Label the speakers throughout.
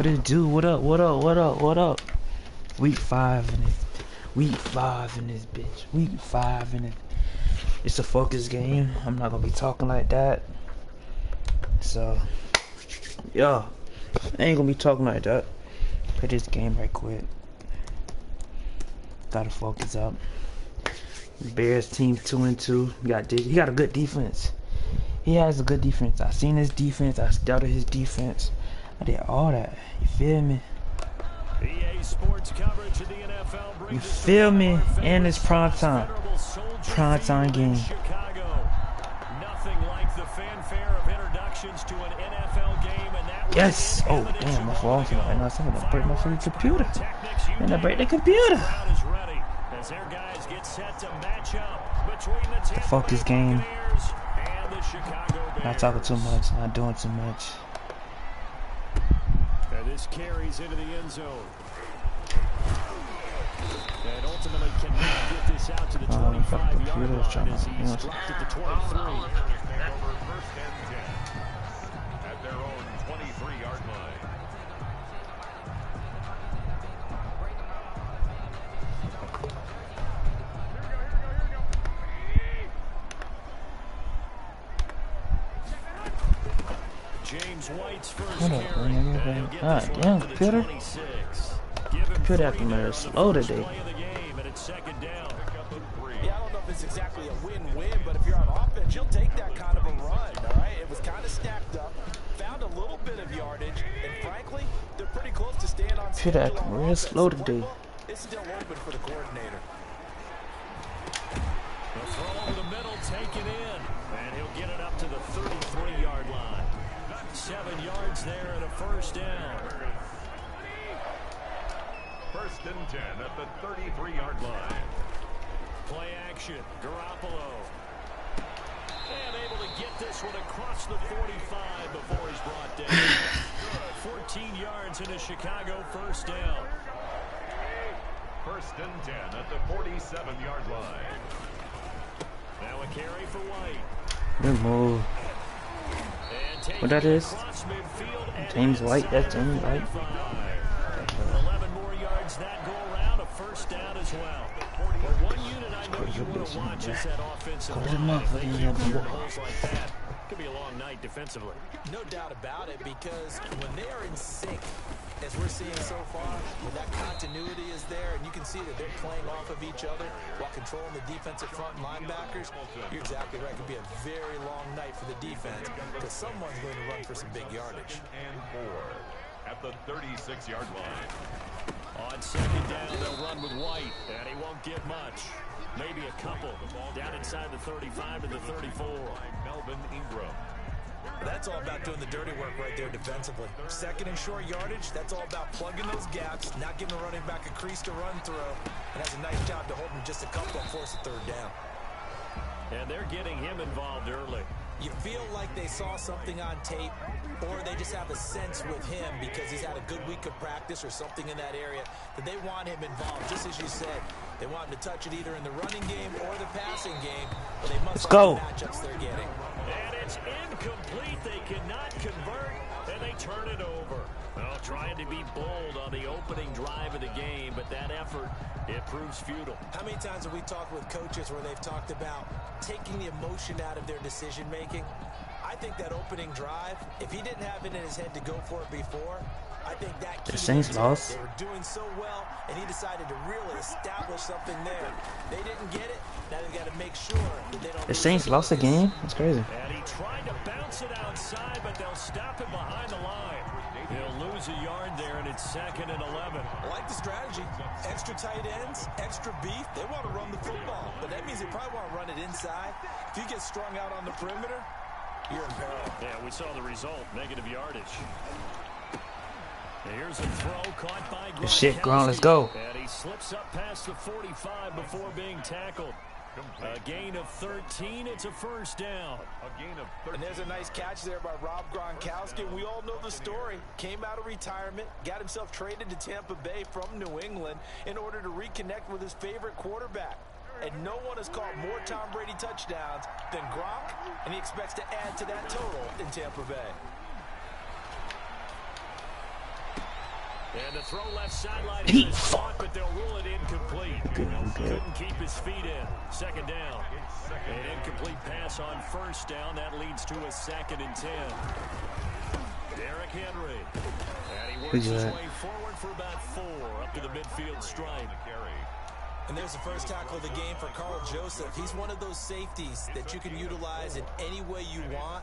Speaker 1: What it do? What up? What up? What up? What up? Week 5 in it. Week 5 in this bitch. Week 5 in it. It's a focus game. I'm not gonna be talking like that. So, yeah, I ain't gonna be talking like that. Play this game right quick. Gotta focus up. Bears team 2-2. He got a good defense. He has a good defense. I seen his defense. I studied his defense. I did all that. You feel me?
Speaker 2: EA Sports coverage of the NFL
Speaker 1: you feel me? And it's prime time. Prime time game.
Speaker 2: Nothing like the fanfare of introductions to an NFL game, and that
Speaker 1: yes. Oh damn, my fault. Right now, I'm gonna break my freaking computer. I'm gonna break the computer. The fuck this game. Not talking too much. Not doing too much.
Speaker 2: And this carries into the end zone. And ultimately cannot get this out to the 25-yard line as he's dropped at the 23.
Speaker 3: At their own 23-yard line.
Speaker 2: James White's first
Speaker 1: carry. Ah, damn, computer. Computer acting very slow today.
Speaker 4: Yeah, I don't know if it's exactly a win-win, but if you're on offense, you'll take that kind of a run, all right? It was kind of stacked up, found a little bit of yardage, and frankly, they're pretty close to staying on schedule.
Speaker 1: Computer acting real slow today.
Speaker 4: It's still open for the coordinator.
Speaker 2: The throw over the middle, taken in, and he'll get it up to the 33-yard line. 7 yards there and a first down.
Speaker 3: First and 10 at the 33-yard line.
Speaker 2: Play action, Garoppolo. And able to get this one across the 45 before he's brought down. 14 yards in a Chicago first down.
Speaker 3: First and 10 at the 47-yard line.
Speaker 2: Now a carry for White.
Speaker 1: Good move. What that is? James White. That's James White.
Speaker 2: 11 more yards that go around. A first down as well. But one unit I know you want to watch is that offensive line. Could be a long night defensively.
Speaker 4: No doubt about it, because when they are in sync, as we're seeing so far, when that continuity is there, and you can see that they're playing off of each other while controlling the defensive front linebackers, you're exactly right. It could be a very long night for the defense, because someone's going to run for some big yardage.
Speaker 3: And 4 at the 36-yard line.
Speaker 2: On second down, they'll run with White, and he won't get much. Maybe a couple down inside the 35 to the 34.
Speaker 3: Melvin Ingram.
Speaker 4: That's all about doing the dirty work right there defensively. Second and short yardage, that's all about plugging those gaps, not giving the running back a crease to run through. And has a nice job to hold him just a couple and force a third down.
Speaker 2: And they're getting him involved early.
Speaker 4: You feel like they saw something on tape, or they just have a sense with him because he's had a good week of practice or something in that area that they want him involved. Just as you said, they want him to touch it either in the running game or the passing game, but they must
Speaker 1: Let's go.
Speaker 4: The matchups they're getting.
Speaker 2: And it's incomplete. They cannot convert, and they turn it over. Well, trying to be bold on the opening drive of the game, but that effort, it proves futile.
Speaker 4: How many times have we talked with coaches where they've talked about taking the emotion out of their decision-making? I think that opening drive, if he didn't have it in his head to go for it before, I think that
Speaker 1: the Saints lost.
Speaker 4: They were doing so well, and he decided to really establish something there. They didn't get it. Now they got to make sure that they don't.
Speaker 1: The Saints lost the game. That's crazy.
Speaker 2: And he tried to bounce it outside, but they'll stop him behind the line. He'll lose a yard there, and it's 2nd and 11.
Speaker 4: I like the strategy. Extra tight ends, extra beef. They want to run the football, but that means they probably want to run it inside. If you get strung out on the perimeter, you're in peril.
Speaker 2: Yeah, we saw the result. Negative yardage. Here's a throw caught by Gronkowski.
Speaker 1: Shit, Gronk, let's go.
Speaker 2: And he slips up past the 45 before being tackled. A gain of 13. It's a first down.
Speaker 3: A gain of 13.
Speaker 4: And there's a nice catch there by Rob Gronkowski. We all know the story. Came out of retirement, got himself traded to Tampa Bay from New England in order to reconnect with his favorite quarterback. And no one has caught more Tom Brady touchdowns than Gronk, and he expects to add to that total in Tampa Bay.
Speaker 2: And the throw left sideline
Speaker 1: He
Speaker 2: is caught, but they'll rule it incomplete.
Speaker 1: good.
Speaker 2: Couldn't keep his feet in. Second down. An incomplete pass on first down. That leads to a 2nd and 10. Derrick Henry. And he works his way forward for about 4 up to the midfield stripe.
Speaker 4: And there's the first tackle of the game for Carl Joseph. He's one of those safeties that you can utilize in any way you want.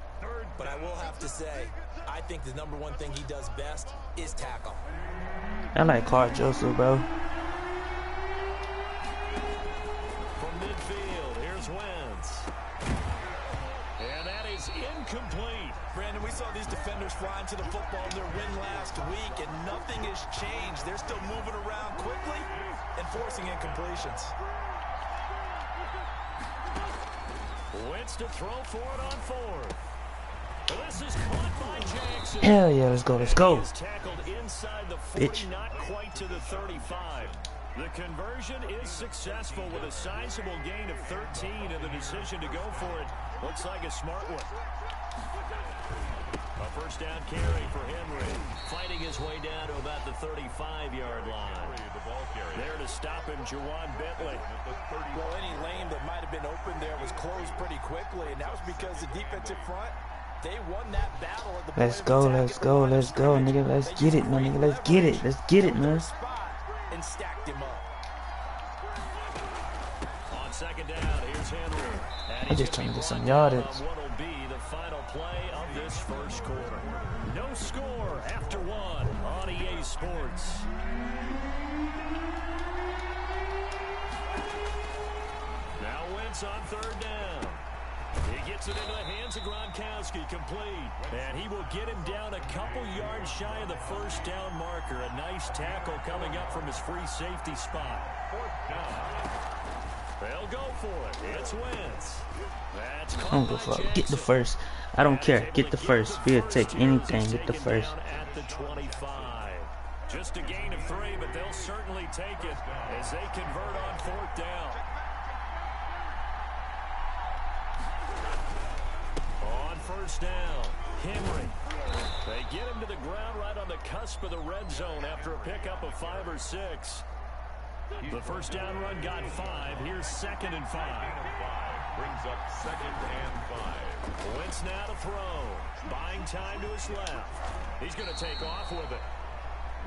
Speaker 4: But I will have to say, I think the #1 thing he does best is tackle.
Speaker 1: I like Carl Joseph, bro.
Speaker 2: From midfield, here's Wentz. And that is incomplete.
Speaker 4: Brandon, we saw these defenders flying to the football in their win last week, and nothing has changed. They're still moving around quickly and forcing incompletions.
Speaker 2: Wentz to throw for it on 4th. This is caught by Jackson.
Speaker 1: Hell yeah, let's go.
Speaker 2: He's tackled inside the 40,
Speaker 1: Bitch.
Speaker 2: not quite to the 35. The conversion is successful with a sizable gain of 13, and the decision to go for it looks like a smart one. A first down carry for Henry, fighting his way down to about the 35-yard line. There to stop him, Juwan Bentley.
Speaker 4: Well, any lane that might have been open there was closed pretty quickly, and that was because the defensive front, they won that battle at the point
Speaker 1: Let's go, nigga. Let's get it, man, nigga. Let's get it, man.
Speaker 4: And stacked him up.
Speaker 2: On second down, here's Henry.
Speaker 1: I'm just trying to get some yardage.
Speaker 2: What'll be the final play of this first quarter. No score after 1 on EA Sports. Now Wentz on 3rd down. He gets it into the hands of Gronkowski, complete. And he will get him down a couple yards shy of the first down marker. A nice tackle coming up from his free safety spot. 4th down. They'll go for it. It's Wentz. That's
Speaker 1: I don't give a fuck. Get the first. I don't care. Get the first. We'll take anything. Get the first.
Speaker 2: At the 25. Just a gain of 3, but they'll certainly take it as they convert on 4th down. On first down, Henry. They get him to the ground right on the cusp of the red zone after a pickup of 5 or 6. The first down run got 5. Here's 2nd and 5.
Speaker 3: Brings up 2nd and 5.
Speaker 2: Wentz now to throw. Buying time to his left. He's going to take off with it.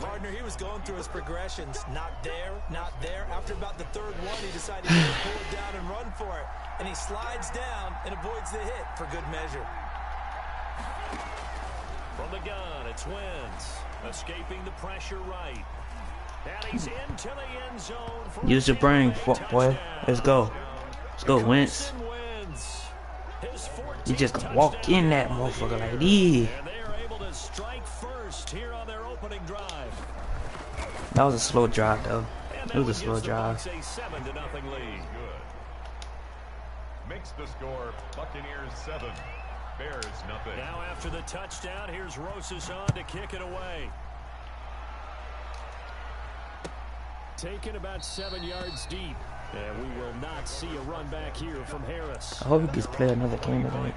Speaker 4: Partner, he was going through his progressions. Not there, not there. After about the 3rd one, he decided to pull it down and run for it. And he slides down and avoids the hit for good measure.
Speaker 2: From the gun, it's Wentz. Escaping the pressure right. And he's into the end zone. For
Speaker 1: Use your brain, fuck boy. Let's go. Let's go, Wentz. You just gonna walk in that motherfucker like this.
Speaker 2: And they are able to strike first here on their opening drive.
Speaker 1: That was a slow drive, though. It was a slow drive.
Speaker 2: A 7-0 lead.
Speaker 3: Makes the score Buccaneers 7, Bears nothing.
Speaker 2: Now after the touchdown, here's Rosas on to kick it away. Taken about 7 yards deep. And we will not see a run back here from Harris.
Speaker 1: I hope he gets play another game today.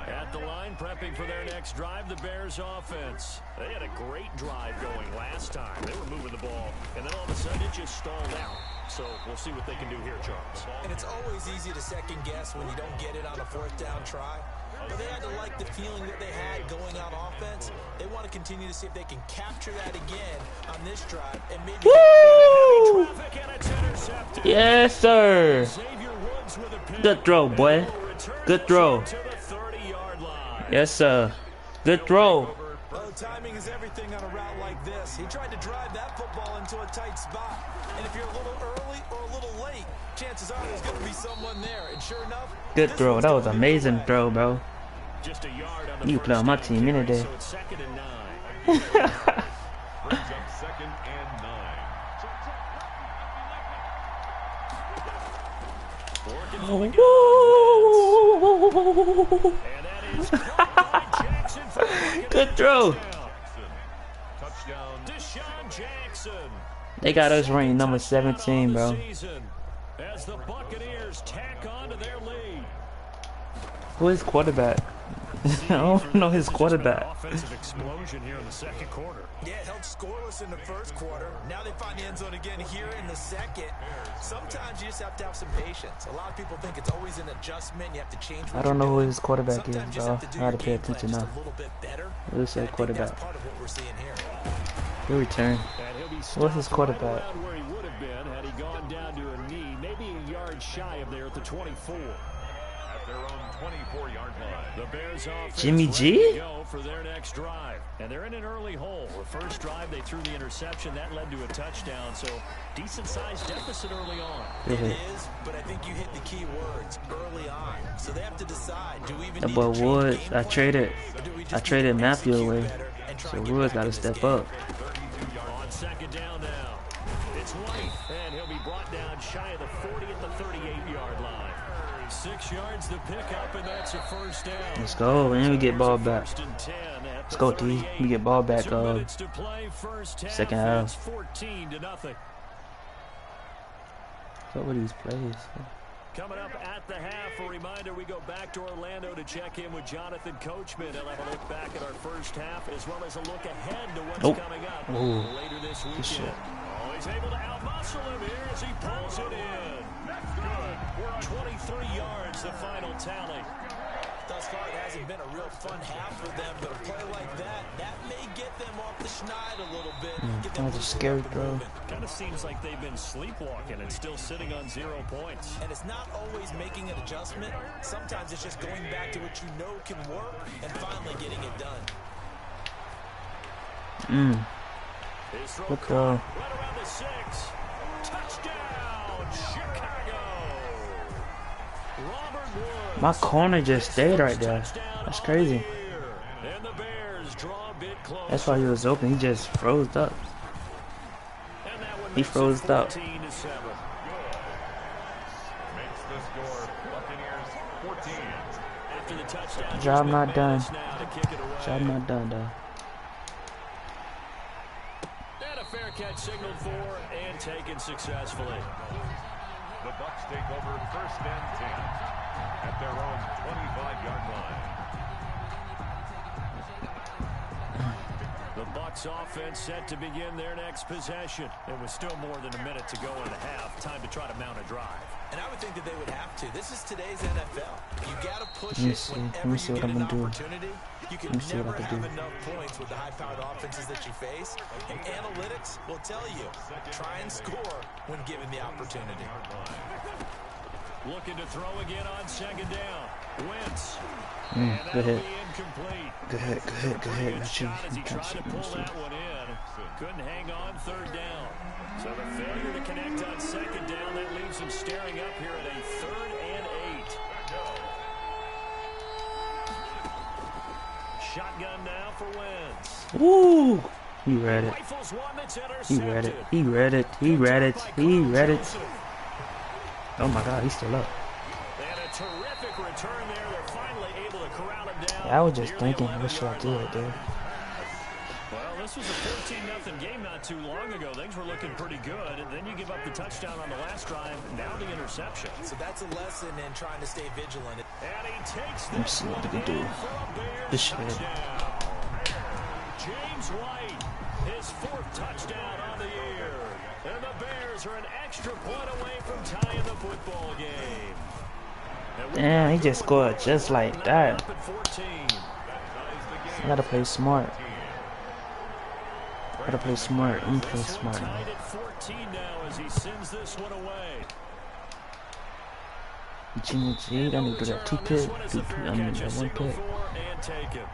Speaker 2: At the line, prepping for their next drive, the Bears offense. They had a great drive going last time. They were moving the ball, and then all of a sudden it just stalled out. So we'll see what they can do here, Charles.
Speaker 4: And it's always easy to second guess when you don't get it on a 4th down try. But they had to like the feeling that they had going on offense. They want to continue to see if they can capture that again on this drive and maybe.
Speaker 1: Woo! Yes, sir. Good throw, boy. Good throw. Yes, sir. Good throw.
Speaker 4: Well, timing is everything on a route like this. He tried to drive that football into a tight spot. And if you're a little early or a little late, chances are there's going to be someone there. And sure enough,
Speaker 1: good throw. That was an amazing throw, bro.
Speaker 2: Just a yard on the
Speaker 1: You play on my team any day.
Speaker 2: So it's 2nd and 9.
Speaker 3: Brings up 2nd and 9.
Speaker 2: And that is caught by Jackson for the
Speaker 1: good throw.
Speaker 3: Touchdown.
Speaker 2: Deshaun Jackson.
Speaker 1: They got us ranked number 17, bro.
Speaker 2: As the Buccaneers tack on to their lead.
Speaker 1: Who is quarterback? I don't know his quarterback.
Speaker 2: Offensive explosion here in the second quarter.
Speaker 4: Yeah, it held scoreless in the first quarter. Now they find the end zone again here in the second. Sometimes you just have to have some patience. A lot of people think it's always an adjustment. You have to change what
Speaker 1: I don't know who
Speaker 4: doing.
Speaker 1: his quarterback is,
Speaker 4: Sometimes you
Speaker 1: bro.
Speaker 4: just have to do
Speaker 1: I gotta
Speaker 4: your
Speaker 1: pay
Speaker 4: game plan
Speaker 1: attention
Speaker 4: just
Speaker 1: now.
Speaker 4: a little bit better.
Speaker 1: It looks like
Speaker 4: And I think
Speaker 1: quarterback.
Speaker 4: that's part of what we're seeing here.
Speaker 1: He'll return.
Speaker 2: And he'll be
Speaker 1: What's his
Speaker 2: stopped
Speaker 1: quarterback?
Speaker 2: right around where he would have been had he gone down to a knee, maybe a yard shy of there at the 24.
Speaker 3: At their own 24-yard line.
Speaker 2: The Bears offense
Speaker 1: Jimmy
Speaker 2: ready
Speaker 1: G?
Speaker 2: to go for their next drive. And they're in an early hole. The first drive, they threw the interception. That led to a touchdown. So, decent-sized deficit early on.
Speaker 4: It is, but I think you hit the key words early on. So they have to decide, do we even
Speaker 1: That
Speaker 4: need
Speaker 1: boy
Speaker 4: to change
Speaker 1: Woods,
Speaker 4: game
Speaker 1: I
Speaker 4: plan,
Speaker 1: traded
Speaker 4: or do we just
Speaker 1: I
Speaker 4: need
Speaker 1: traded
Speaker 4: to
Speaker 1: Matthew
Speaker 4: execute
Speaker 1: away.
Speaker 4: better and try
Speaker 1: So
Speaker 4: and get
Speaker 1: Woods
Speaker 4: back
Speaker 1: gotta
Speaker 4: in this
Speaker 1: step
Speaker 4: game?
Speaker 1: up.
Speaker 2: On second down now, it's White, and he'll be brought down shy of the 40 at the 38-yard line. 6 yards to pick up, and that's a first down.
Speaker 1: Let's go, and we get ball back.
Speaker 2: First and 10 at
Speaker 1: Let's
Speaker 2: the
Speaker 1: go, D.
Speaker 2: 38.
Speaker 1: We get ball back
Speaker 2: 2 minutes to play, first half,
Speaker 1: second half.
Speaker 2: It's 14-0.
Speaker 1: What were these plays?
Speaker 2: Coming up at the half, a reminder, we go back to Orlando to check in with Jonathan Coachman. He'll have a look back at our first half, as well as a look ahead to what's coming up later this weekend. Oh, he's able to outmuscle him here as he pulls it in. 23 yards, the final tally.
Speaker 4: Thus far, it hasn't been a real fun half for them, but a play like that may get them off the schneid a little bit. Get them
Speaker 1: That was a
Speaker 4: loosened
Speaker 1: scary
Speaker 4: up and
Speaker 1: throw.
Speaker 4: moving.
Speaker 2: Kind of seems like they've been sleepwalking and still sitting on 0 points.
Speaker 4: And it's not always making an adjustment. Sometimes it's just going back to what you know can work and finally getting it done.
Speaker 2: His throw
Speaker 1: Good
Speaker 2: caught
Speaker 1: throw.
Speaker 2: right around the 6. Touchdown, Chicago. Robert Woods.
Speaker 1: My corner just stayed right there. That's crazy.
Speaker 2: And the Bears draw a bit closer.
Speaker 1: That's why he was open. He just froze up.
Speaker 2: And that one
Speaker 1: He
Speaker 2: makes it
Speaker 1: froze up.
Speaker 2: 14-7.
Speaker 3: Makes the score Buccaneers 14.
Speaker 2: After the touchdown,
Speaker 1: Job
Speaker 2: here's
Speaker 1: not done.
Speaker 2: McManus now to kick it away.
Speaker 1: Job not done, though.
Speaker 2: And a fair catch signaled for and taken successfully.
Speaker 3: The Bucs take over first and 10 at their own 25-yard line.
Speaker 2: The Bucs offense set to begin their next possession. It was still more than a minute to go in the half. Time to try to mount a drive.
Speaker 4: And I would think that they would have to. This is today's NFL. You got to push
Speaker 1: Let me
Speaker 4: it
Speaker 1: see. Let
Speaker 4: whenever
Speaker 1: me
Speaker 4: you
Speaker 1: see what
Speaker 4: get
Speaker 1: I'm
Speaker 4: an
Speaker 1: gonna do.
Speaker 4: opportunity. You can
Speaker 1: Let me see what
Speaker 4: never
Speaker 1: I can
Speaker 4: have
Speaker 1: do.
Speaker 4: enough points with the high-powered offenses that you face. And analytics will tell you, try and score when given the opportunity.
Speaker 2: Looking to throw again on second down. Wentz.
Speaker 1: Good
Speaker 2: And that'll
Speaker 1: hit.
Speaker 2: be incomplete.
Speaker 1: Good hit. Good hit. Good hit.
Speaker 2: Good
Speaker 1: Let's see.
Speaker 2: shot as he
Speaker 1: Let's
Speaker 2: tried
Speaker 1: see.
Speaker 2: to pull
Speaker 1: Let's see.
Speaker 2: that one in. Couldn't hang on third down. So the failure to connect on second down, that leaves him staring up here at a 3rd and 8. Shotgun now for Wentz.
Speaker 1: Woo! He read it.
Speaker 2: Rifles one that's
Speaker 1: He
Speaker 2: intercepted.
Speaker 1: read it. He read it. He read it. He read it. Oh my God, he's still up.
Speaker 2: And a terrific return there. They're finally able to corral him down.
Speaker 1: Yeah, I was just
Speaker 2: near the
Speaker 1: thinking, what should I
Speaker 2: 11-yard
Speaker 1: do
Speaker 2: line.
Speaker 1: right there?
Speaker 2: Well, this was a 14-0 game not too long ago. Things were looking pretty good. And then you give up the touchdown on the last drive. Now the interception.
Speaker 4: So that's a lesson in trying to stay vigilant.
Speaker 2: And he takes
Speaker 1: Let me
Speaker 2: this
Speaker 1: see what
Speaker 2: one
Speaker 1: they can do.
Speaker 2: in for a Bears
Speaker 1: This shit.
Speaker 2: touchdown. James White, his 4th touchdown on the year. And the Bears are an extra point away from tying the football game.
Speaker 1: Damn, he just scored just like that.
Speaker 2: Up at 14.
Speaker 1: I gotta play smart. Gotta play smart. I'm play
Speaker 2: This one
Speaker 1: smart.
Speaker 2: tied at 14 now as he sends this one away.
Speaker 1: Jimmy G, I need to do that 2 pick. I mean, that 1 pick.
Speaker 2: And take him.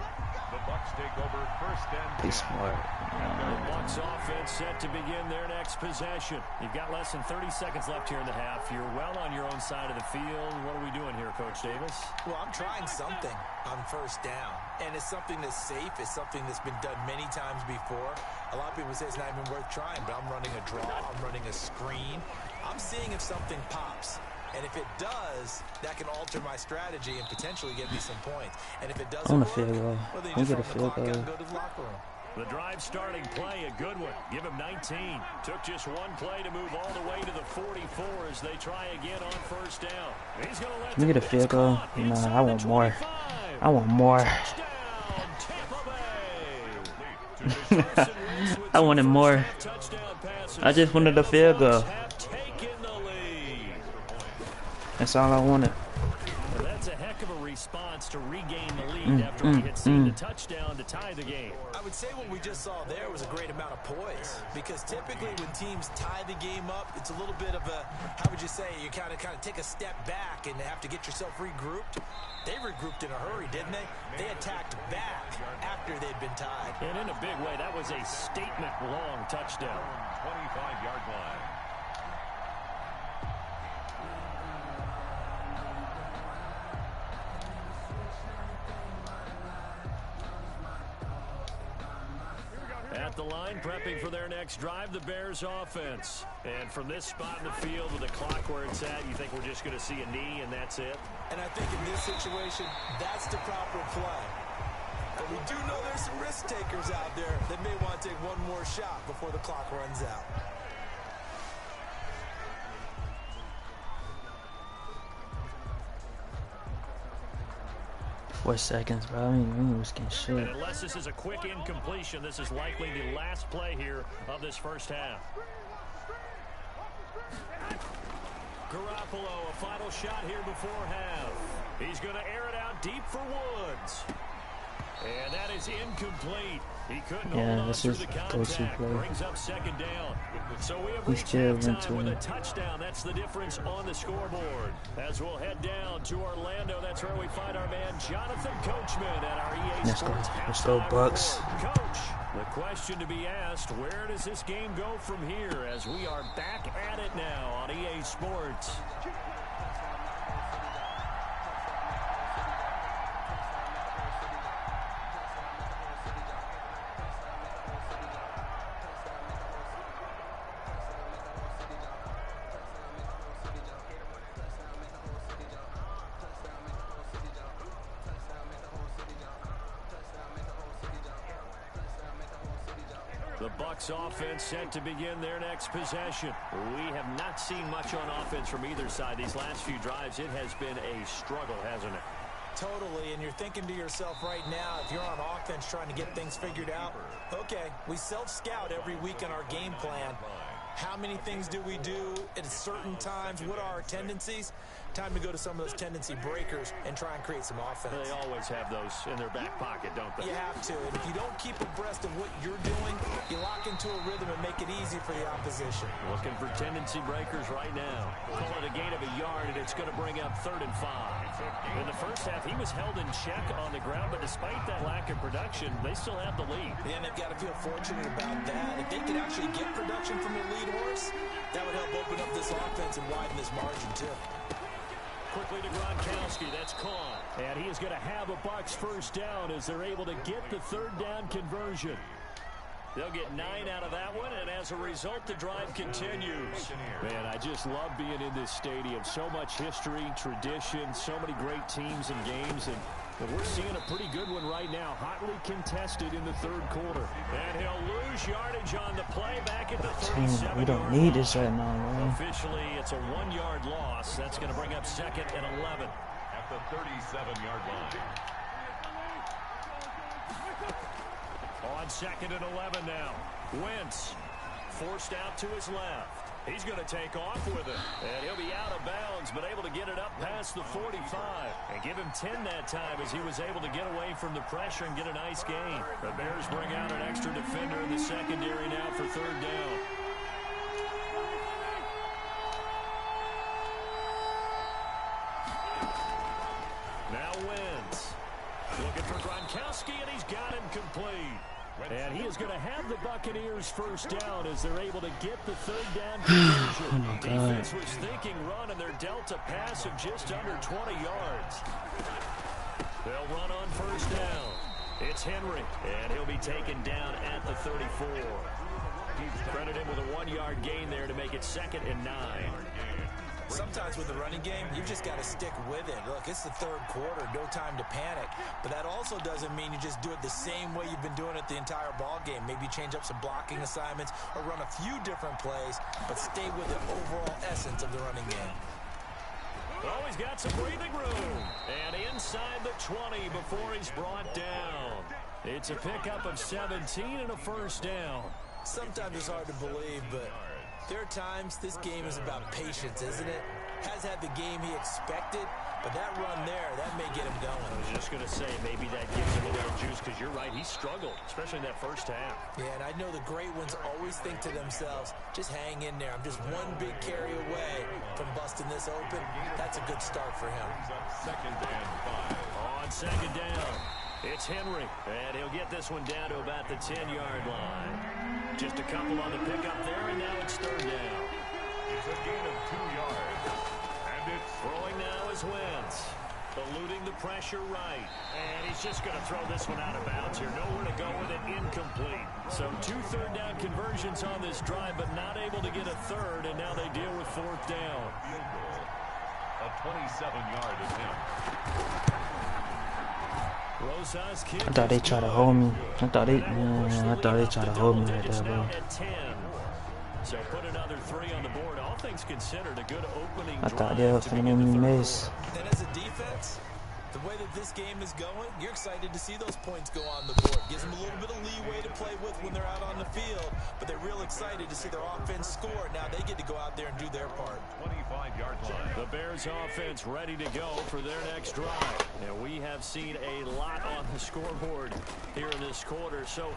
Speaker 3: The Bucs take over first and 10.
Speaker 1: Play smart.
Speaker 2: The Bucs offense set to begin their next possession. You've got less than 30 seconds left here in the half. You're well on your own side of the field. What are we doing here, Coach Davis?
Speaker 4: Well, I'm trying something on first down. And it's something that's safe. It's something that's been done many times before. A lot of people say it's not even worth trying, but I'm running a draw. I'm running a screen. I'm seeing if something pops. And if it does, that can alter my strategy and potentially get me some points. And if it doesn't
Speaker 1: I'm a
Speaker 4: work,
Speaker 1: field goal.
Speaker 4: well, then
Speaker 1: I'm
Speaker 4: you
Speaker 1: gonna
Speaker 4: just
Speaker 1: get a
Speaker 4: run the
Speaker 1: field
Speaker 4: clock out
Speaker 1: goal.
Speaker 4: and go to the locker room.
Speaker 2: The drive starting play, a good one. Give him 19. Took just one play to move all the way to the 44 as they try again on first down. He's going to let
Speaker 1: Can we get a field goal? Nah, I want more. I want more. I wanted more. I just wanted a field goal. That's all I wanted.
Speaker 2: Well, that's a heck of a response to regain the lead after we had seen the touchdown to tie the game.
Speaker 4: I would say what we just saw there was a great amount of poise, because typically when teams tie the game up, it's a little bit of a, how would you say, you kind of take a step back and have to get yourself regrouped. They regrouped in a hurry, didn't they? They attacked back after they'd been tied.
Speaker 2: And in a big way, that was a statement-long touchdown.
Speaker 3: 25-yard line.
Speaker 2: At the line, prepping for their next drive, the Bears offense. And from this spot in the field with the clock where it's at, you think we're just going to see a knee and that's it?
Speaker 4: And I think in this situation, that's the proper play. But we do know there's some risk takers out there that may want to take one more shot before the clock runs out.
Speaker 1: 4 seconds, bro. I mean, we was getting shit.
Speaker 2: And unless this is a quick incompletion, this is likely the last play here of this first half. Garoppolo, a final shot here before half. He's going to air it out deep for Woods. And that is incomplete. He couldn't hold on through the contact. Brings up second down. So we have reached halftime with a touchdown. That's the difference on the scoreboard. As we'll head down to Orlando, that's where we find our man Jonathan Coachman at our EA Sports
Speaker 1: Let's go, Bucks.
Speaker 2: Coach, the question to be asked, where does this game go from here as we are back at it now on EA Sports? The Bucs offense set to begin their next possession. We have not seen much on offense from either side. These last few drives, it has been a struggle, hasn't it?
Speaker 4: Totally, and you're thinking to yourself right now, if you're on offense trying to get things figured out, okay, we self-scout every week in our game plan. How many things do we do at certain times? What are our tendencies? Time to go to some of those tendency breakers and try and create some offense.
Speaker 2: They always have those in their back pocket, don't they?
Speaker 4: You have to, and if you don't keep abreast of what you're doing, you lock into a rhythm and make it easy for the opposition.
Speaker 2: Looking for tendency breakers right now. Call it a gain of a yard, and it's going to bring up 3rd and 5. In the first half, he was held in check on the ground, but despite that lack of production, they still have the lead.
Speaker 4: And they've got to feel fortunate about that. If they could actually get production from their lead horse, that would help open up this offense and widen this margin, too.
Speaker 2: Quickly to Gronkowski, that's caught. And he is going to have a Bucs first down as they're able to get the 3rd down conversion. They'll get 9 out of that one, and as a result, the drive continues. Man, I just love being in this stadium. So much history, tradition, so many great teams and games, and we're seeing a pretty good one right now, hotly contested in the 3rd quarter. And he'll lose yardage on the play back at the 37-yard line.
Speaker 1: We don't need this right now, man.
Speaker 2: Officially, it's a 1-yard loss. That's going to bring up 2nd and 11.
Speaker 3: At the 37-yard line.
Speaker 2: On 2nd and 11 now. Wentz forced out to his left. He's going to take off with it. And he'll be out of bounds, but able to get it up past the 45. And give him 10 that time as he was able to get away from the pressure and get a nice gain. The Bears bring out an extra defender in the secondary now for 3rd down. Now Wentz. Looking for Gronkowski, and he's got him complete. And he is going to have the Buccaneers first down as they're able to get the 3rd down conversion.
Speaker 1: Oh my God.
Speaker 2: Defense was thinking run, and they're dealt a pass of just under 20 yards. They'll run on first down. It's Henry, and he'll be taken down at the 34. Credit him with a 1-yard gain there to make it 2nd and 9.
Speaker 4: Sometimes with the running game, you've just got to stick with it. Look, it's the third quarter, no time to panic. But that also doesn't mean you just do it the same way you've been doing it the entire ball game. Maybe change up some blocking assignments or run a few different plays, but stay with the overall essence of the running game.
Speaker 2: Oh, he's got some breathing room. And inside the 20 before he's brought down. It's a pickup of 17 and a first down.
Speaker 4: Sometimes it's hard to believe, but there are times this game is about patience, isn't it? Has had the game he expected, but that run there, that may get him going.
Speaker 2: I was just going to say, maybe that gives him a little juice, because you're right, he struggled, especially in that first half.
Speaker 4: Yeah, and I know the great ones always think to themselves, just hang in there. I'm just one big carry away from busting this open. That's a good start for him.
Speaker 3: Second and 5.
Speaker 2: On second down, it's Henry, and he'll get this one down to about the 10-yard line. Just a couple on the pickup there, and now it's third down.
Speaker 3: It's a gain of 2 yards. And it's
Speaker 2: Throwing now is Wentz. Eluding the pressure right. And he's just going to throw this one out of bounds here. Nowhere to go with it, incomplete. So 2 third-down conversions on this drive, but not able to get a third, and now they deal with fourth down.
Speaker 3: field goal. A 27-yard attempt.
Speaker 2: Rosas kick
Speaker 1: I thought they
Speaker 2: is
Speaker 1: tried to
Speaker 2: good.
Speaker 1: hold me. I thought they
Speaker 2: Push the
Speaker 1: tried to hold me
Speaker 2: lead
Speaker 1: right
Speaker 2: up to
Speaker 1: there,
Speaker 2: double
Speaker 1: bro.
Speaker 2: digits now at 10. So put another 3 on the board. All things considered, a good opening
Speaker 1: I thought
Speaker 2: drive
Speaker 1: they were
Speaker 2: to
Speaker 1: finna
Speaker 2: begin
Speaker 1: make
Speaker 2: the
Speaker 1: me
Speaker 2: third
Speaker 1: miss.
Speaker 4: And as a defense, the way that this game is going, you're excited to see those points go on the board. Gives them a little bit of leeway to play with when they're out on the field, but they're real excited to see their offense score. Now they get to go out there and do their part.
Speaker 3: 25-yard line.
Speaker 2: The Bears offense ready to go for their next drive. Now we have seen a lot on the scoreboard here in this quarter. So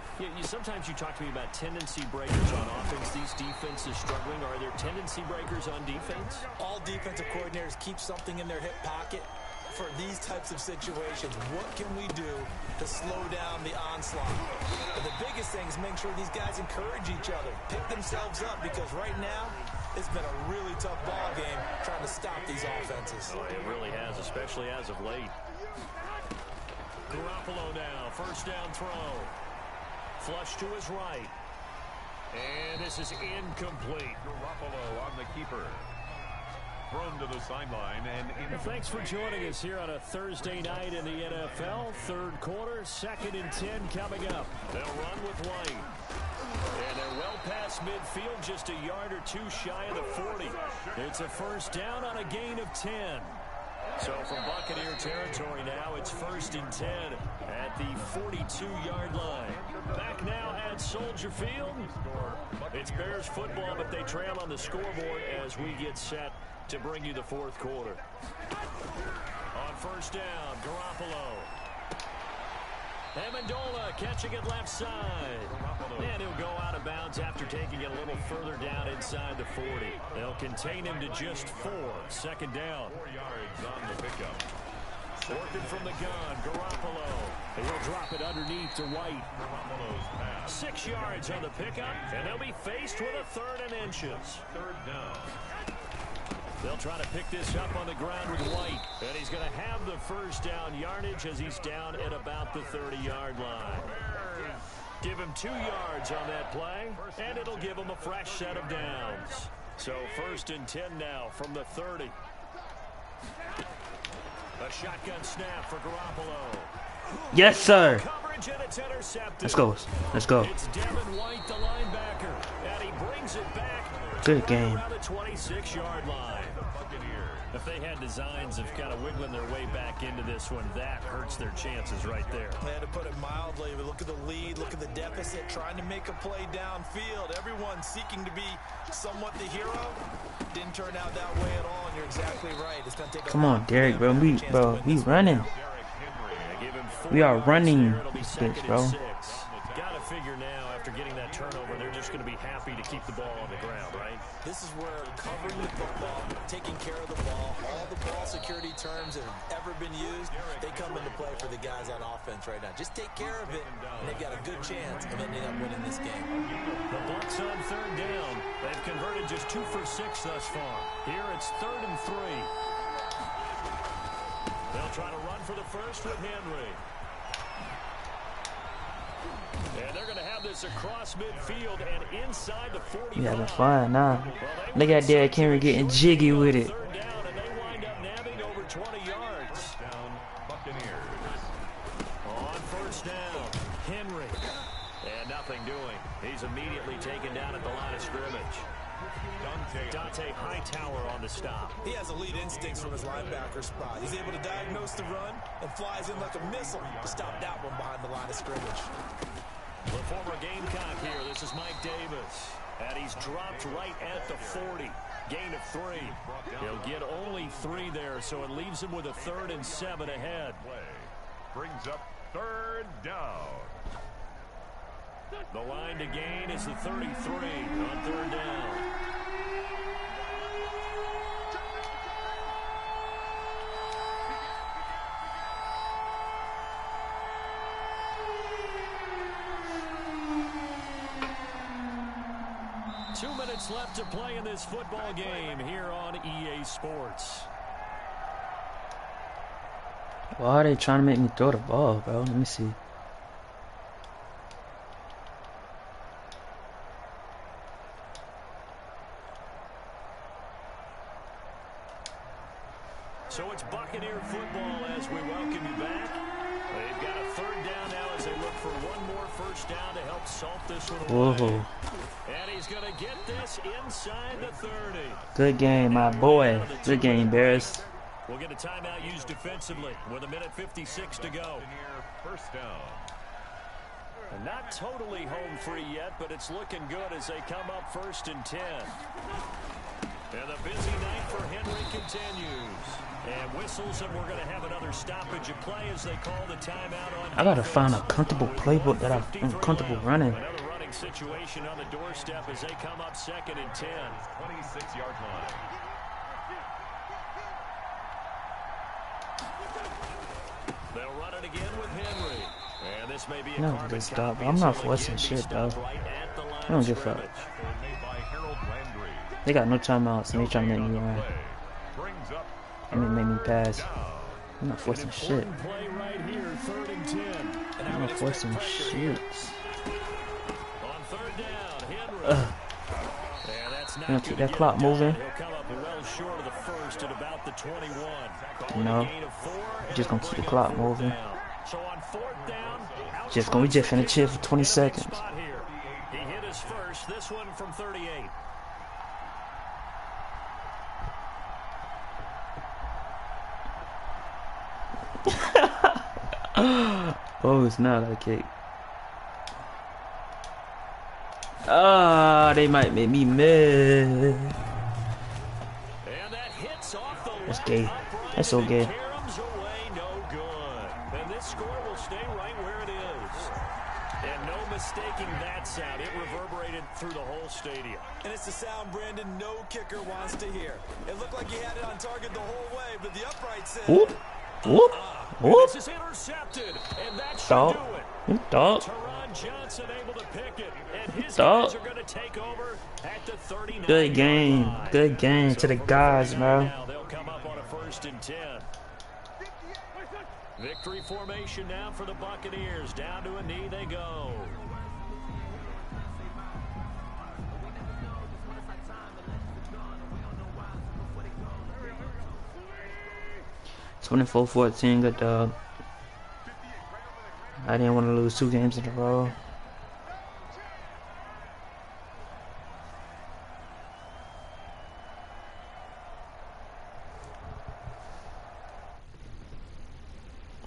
Speaker 2: sometimes you talk to me about tendency breakers on offense. These defenses struggling. Are there tendency breakers on defense?
Speaker 4: All defensive coordinators keep something in their hip pocket for these types of situations. What can we do to slow down the onslaught? But the biggest thing is make sure these guys encourage each other, pick themselves up, because right now it's been a really tough ball game trying to stop these offenses.
Speaker 2: It really has, especially as of late. Garoppolo now, first down throw. Flush to his right. And this is incomplete.
Speaker 3: Garoppolo on the keeper. Thrown to the sideline and in.
Speaker 2: Thanks for joining us here on a Thursday night in the NFL. Third quarter, 2nd and 10 coming up. They'll run with White. And they're well past midfield, just a yard or two shy of the 40. It's a first down on a gain of 10. So from Buccaneer territory now, it's 1st and 10 at the 42-yard line. Back now at Soldier Field. It's Bears football, but they trail on the scoreboard as we get set to bring you the fourth quarter. On first down, Garoppolo. Amendola catching it left side. And he'll go out of bounds after taking it a little further down inside the 40. They'll contain him to just 4. Second down.
Speaker 3: 4 yards on the pickup.
Speaker 2: Working from the gun, Garoppolo. He'll drop it underneath to White.
Speaker 3: Garoppolo's pass.
Speaker 2: 6 yards on the pickup, and they'll be faced with a 3rd and inches.
Speaker 3: Third down.
Speaker 2: They'll try to pick this up on the ground with White. And he's going to have the first down yardage as he's down at about the 30-yard line. Give him 2 yards on that play, and it'll give him a fresh set of downs. So 1st and 10 now from the 30. A shotgun snap for Garoppolo.
Speaker 1: Yes, sir.
Speaker 2: Coverage, and it's intercepted.
Speaker 1: Let's go. Let's go.
Speaker 2: It's Devin White, the linebacker, and he brings it back.
Speaker 1: Good game.
Speaker 2: Around the 26-yard line. If they had designs of kind of wiggling their way back into this one, that hurts their chances right there.
Speaker 4: Man, to put it mildly, but look at the lead, look at the deficit, trying to make a play downfield. Everyone seeking to be somewhat the hero. Didn't turn out that way at all, and you're exactly right. It's going to take.
Speaker 1: Come on, Derek, bro. We running. We are running this bitch, bro.
Speaker 2: Got to figure now, after getting that turnover, they're just going to be happy to keep the ball on the ground, right?
Speaker 4: This is where covering the football, taking care of the ball, all the ball security terms that have ever been used, they come into play for the guys on offense right now. Just take care of it, and they've got a good chance of ending up winning this game.
Speaker 2: The Bucs on 3rd down. They've converted just 2 for 6 thus far. Here it's 3rd and 3. They'll try to run for the first with Henry. And they're going to have this across midfield and inside the 45.
Speaker 1: We having fun now. Look at Derrick Henry getting jiggy with it.
Speaker 2: scrimmage. Dante Hightower on the stop.
Speaker 4: He has elite instincts from his linebacker spot. He's able to diagnose the run and flies in like a missile to stop that one behind the line of scrimmage.
Speaker 2: The former Gamecock here. This is Mike Davis. And he's dropped right at the 40. Gain of 3. He'll get only 3 there, so it leaves him with a 3rd and 7 ahead.
Speaker 3: Brings up 3rd down.
Speaker 2: The line to gain is the 33 on 3rd down. Left to play in this football game here on EA Sports.
Speaker 1: Why are they trying to make me throw the ball, bro? Let me see.
Speaker 2: So it's Buccaneer football as we welcome you back. They've got a 3rd down now as they look for one more 1st down to help salt this one away.
Speaker 1: Whoa.
Speaker 2: And he's going to get this inside the 30.
Speaker 1: Good game, my boy. Good game, Bears.
Speaker 2: We'll get a timeout used defensively with 1:56 to go.
Speaker 3: 1st down.
Speaker 2: And not totally home free yet, but it's looking good as they come up 1st and 10. And the busy night for Henry continues. And whistles, and we're going to have another stoppage of play as they call the timeout on.
Speaker 1: I gotta find a comfortable playbook that I'm comfortable running.
Speaker 2: Another running situation on the doorstep as they come up 2nd and 10.
Speaker 3: 26-yard line.
Speaker 2: They'll run it again with Henry. And this may be a
Speaker 1: No, good stop. I'm not forcing shit, though. I don't give a fuck. They got no timeouts, and they trying to make me run. I mean, make me pass. I'm not forcing shit. I'm not forcing shit.
Speaker 2: On 3rd down, Henry.
Speaker 1: You gonna keep that clock moving?
Speaker 2: He'll come up well short of the 1st at about the 21.
Speaker 1: No. Just gonna keep the clock moving.
Speaker 2: So on 4th down,
Speaker 1: We just finna chill for 20 seconds.
Speaker 2: He hit his 1st, this one from 38.
Speaker 1: Oh, it's not a kick. Ah, they might make me mad. That's gay. That's so gay.
Speaker 2: And this score will stay right where it is. And no mistaking that sound. It reverberated through the whole stadium.
Speaker 4: And it's the sound, Brandon, no kicker wants to hear. It looked like he had it on target the whole way, but the upright said...
Speaker 1: Whoop, whoop, whoop.
Speaker 2: This is intercepted, and that should
Speaker 1: Dog.
Speaker 2: do it.
Speaker 1: Dog.
Speaker 2: Teron Johnson able to pick it, and his
Speaker 1: Dog.
Speaker 2: guys are going to take over at the 39.
Speaker 1: Good game. Good game to the guys, bro.
Speaker 2: Now they'll come up on a 1st and 10. Victory formation now for the Buccaneers. Down to a knee they go.
Speaker 1: 24-14, good dog. I didn't want to lose 2 games in a row.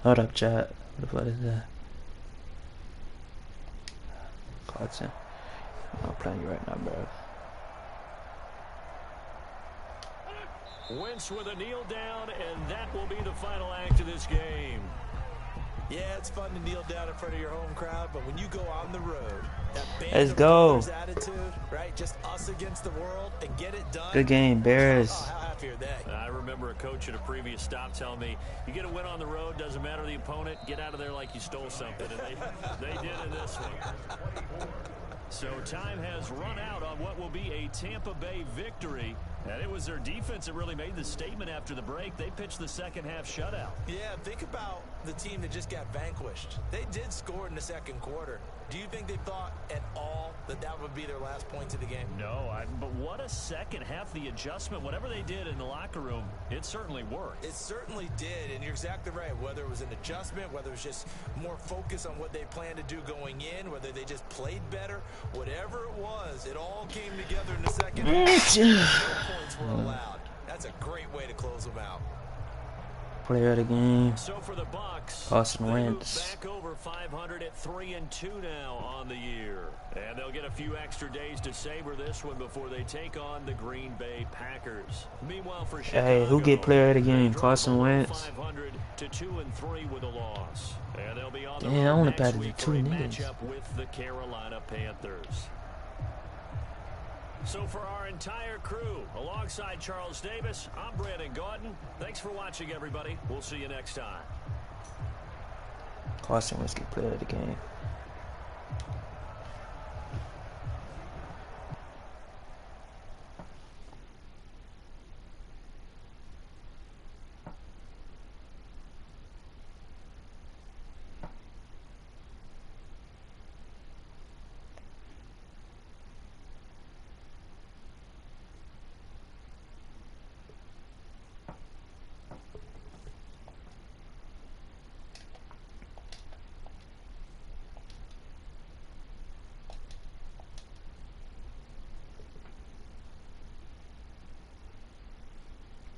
Speaker 1: Hold up, chat. What the fuck is that? Carson. I'm not playing you right now, bro.
Speaker 2: Wentz with a kneel down, and that will be the final act of this game.
Speaker 4: Yeah, it's fun to kneel down in front of your home crowd, but when you go on the road, that band
Speaker 1: Let's
Speaker 4: of
Speaker 1: go.
Speaker 4: brothers attitude, right? Just us against the world and get it done.
Speaker 1: Good game, Bears.
Speaker 4: Oh, how happy are they?
Speaker 2: I remember a coach at a previous stop telling me, you get a win on the road, doesn't matter the opponent, get out of there like you stole something. And they did in this one. So time has run out on what will be a Tampa Bay victory And it was their defense that really made the statement after the break. They pitched the second half shutout.
Speaker 4: Yeah, think about the team that just got vanquished. They did score in the second quarter. Do you think they thought at all that that would be their last points of the game?
Speaker 2: No, but what a second half. The adjustment, whatever they did in the locker room, it certainly worked.
Speaker 4: It certainly did, and you're exactly right. Whether it was an adjustment, whether it was just more focus on what they planned to do going in, whether they just played better, whatever it was, it all came together in the second half. No points were allowed. That's a great way to close them out.
Speaker 1: Player of the game.
Speaker 2: So for the Bucs,
Speaker 1: Carson Wentz.
Speaker 2: back over 500 at 3-2 now on the year. And they'll get a few extra days to savor this one before they take on the Green Bay Packers. Meanwhile for Chicago,
Speaker 1: Hey, who get player of the game? Carson Wentz.
Speaker 2: 500 to 2-3 with a loss. And they'll be on the
Speaker 1: Damn, I
Speaker 2: road
Speaker 1: wanna
Speaker 2: next
Speaker 1: battle
Speaker 2: week
Speaker 1: the
Speaker 2: for a
Speaker 1: two niggas.
Speaker 2: matchup with the Carolina Panthers. So for our entire crew, alongside Charles Davis, I'm Brandon Gordon. Thanks for watching, everybody. We'll see you next time.
Speaker 1: Carson Wentz get player of the game.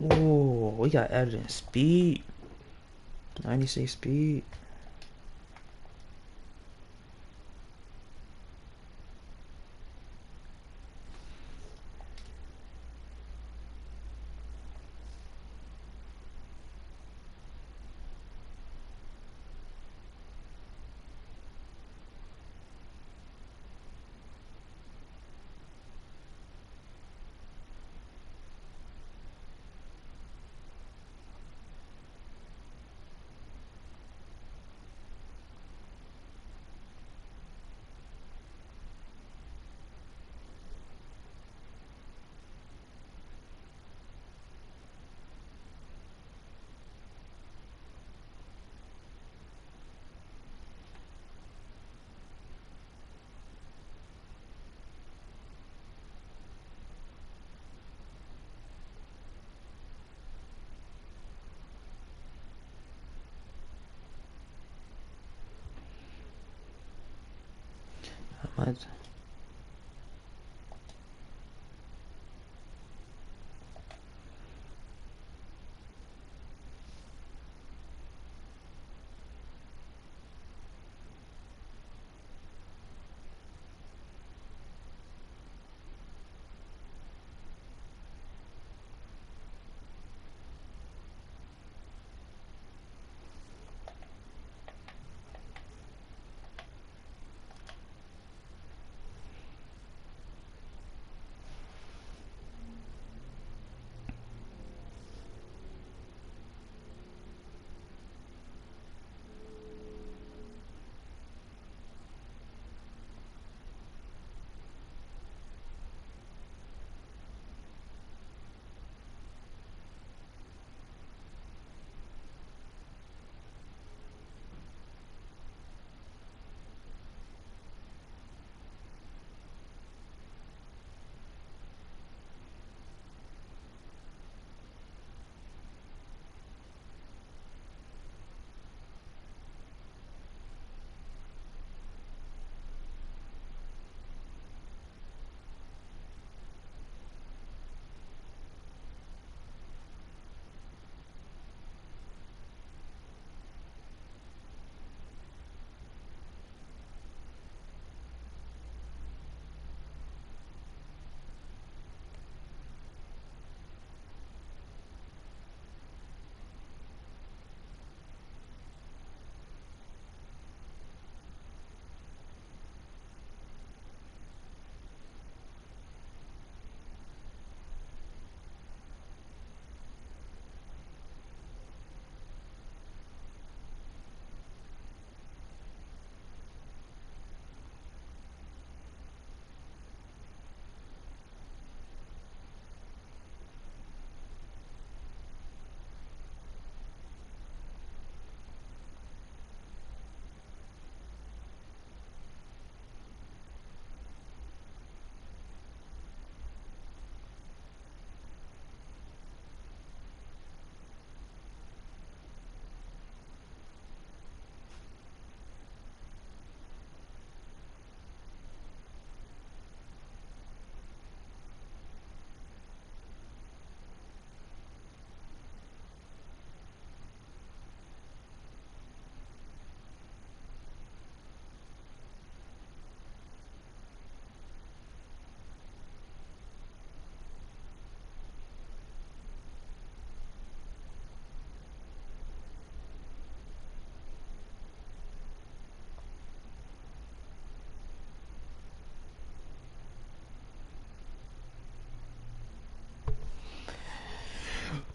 Speaker 1: Oh, we got added in speed. 96 speed. What?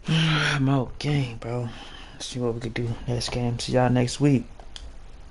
Speaker 1: I'm out game, bro. Let's see what we could do next game. See y'all next week.